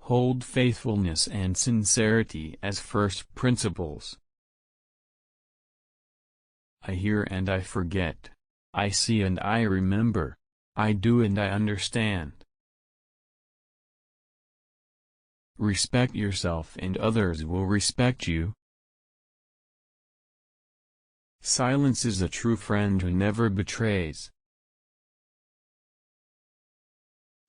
Hold faithfulness and sincerity as first principles. I hear and I forget. I see and I remember. I do and I understand. Respect yourself and others will respect you. Silence is a true friend who never betrays.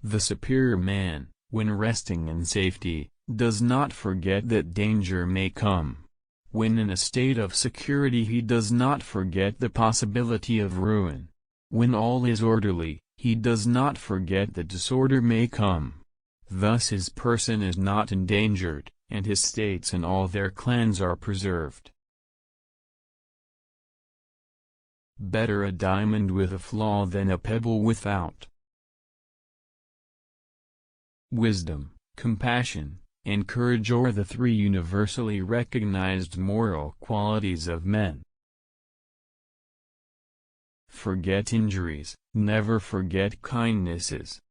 The superior man, when resting in safety, does not forget that danger may come. When in a state of security he does not forget the possibility of ruin. When all is orderly, he does not forget that disorder may come. Thus his person is not endangered, and his states and all their clans are preserved. Better a diamond with a flaw than a pebble without. Wisdom, compassion, and courage are the three universally recognized moral qualities of men. Forget injuries, never forget kindnesses.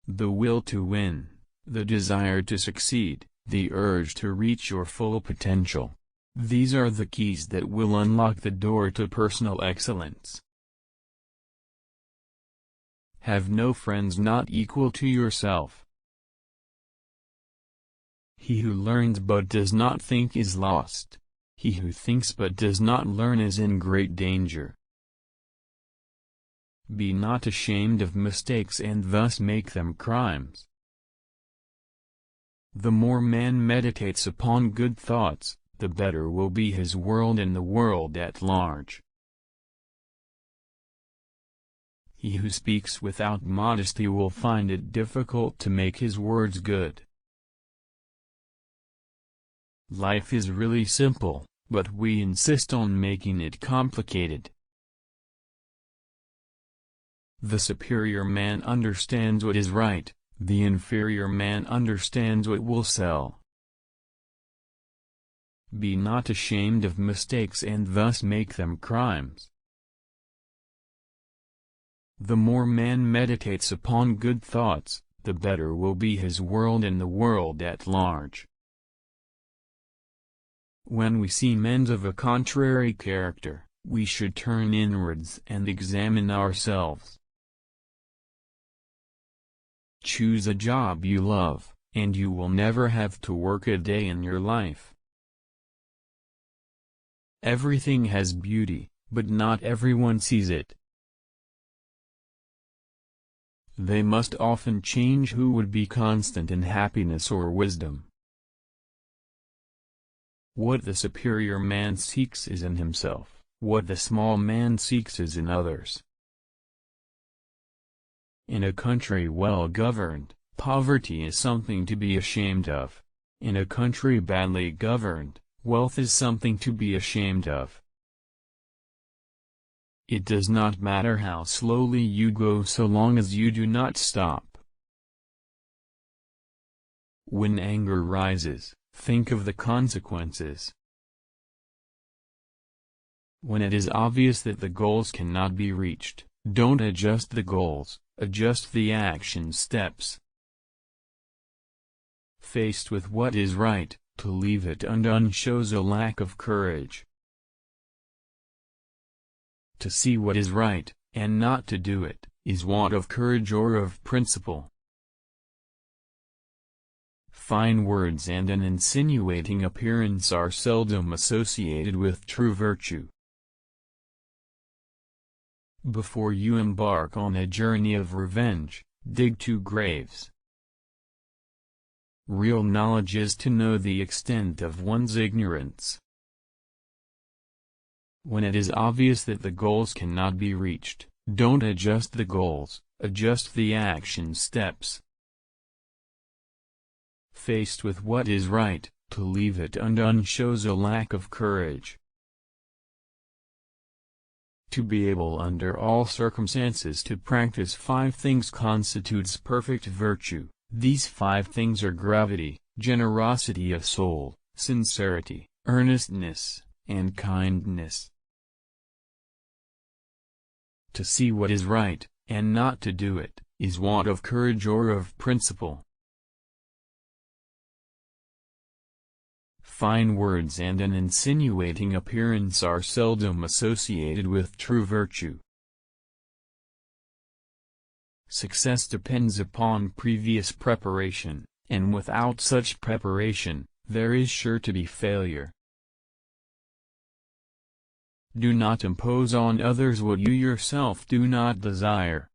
The will to win, the desire to succeed, the urge to reach your full potential. These are the keys that will unlock the door to personal excellence. Have no friends not equal to yourself. He who learns but does not think is lost. He who thinks but does not learn is in great danger. Be not ashamed of mistakes and thus make them crimes. The more man meditates upon good thoughts, the better will be his world and the world at large. He who speaks without modesty will find it difficult to make his words good. Life is really simple, but we insist on making it complicated. The superior man understands what is right, the inferior man understands what will sell. Be not ashamed of mistakes and thus make them crimes. The more man meditates upon good thoughts, the better will be his world and the world at large. When we see men of a contrary character, we should turn inwards and examine ourselves. Choose a job you love, and you will never have to work a day in your life. Everything has beauty, but not everyone sees it. They must often change who would be constant in happiness or wisdom. What the superior man seeks is in himself, what the small man seeks is in others. In a country well governed, poverty is something to be ashamed of. In a country badly governed, wealth is something to be ashamed of. It does not matter how slowly you go so long as you do not stop. When anger rises, think of the consequences. When it is obvious that the goals cannot be reached, don't adjust the goals, adjust the action steps. Faced with what is right, to leave it undone shows a lack of courage. To see what is right, and not to do it, is want of courage or of principle. Fine words and an insinuating appearance are seldom associated with true virtue. Before you embark on a journey of revenge, dig 2 graves. Real knowledge is to know the extent of one's ignorance. When it is obvious that the goals cannot be reached, don't adjust the goals, adjust the action steps. Faced with what is right, to leave it undone shows a lack of courage. To be able under all circumstances to practice 5 things constitutes perfect virtue. These 5 things are gravity, generosity of soul, sincerity, earnestness, and kindness. To see what is right, and not to do it, is want of courage or of principle. Fine words and an insinuating appearance are seldom associated with true virtue. Success depends upon previous preparation, and without such preparation, there is sure to be failure. Do not impose on others what you yourself do not desire.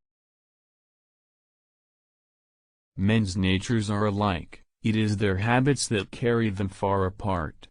Men's natures are alike, it is their habits that carry them far apart.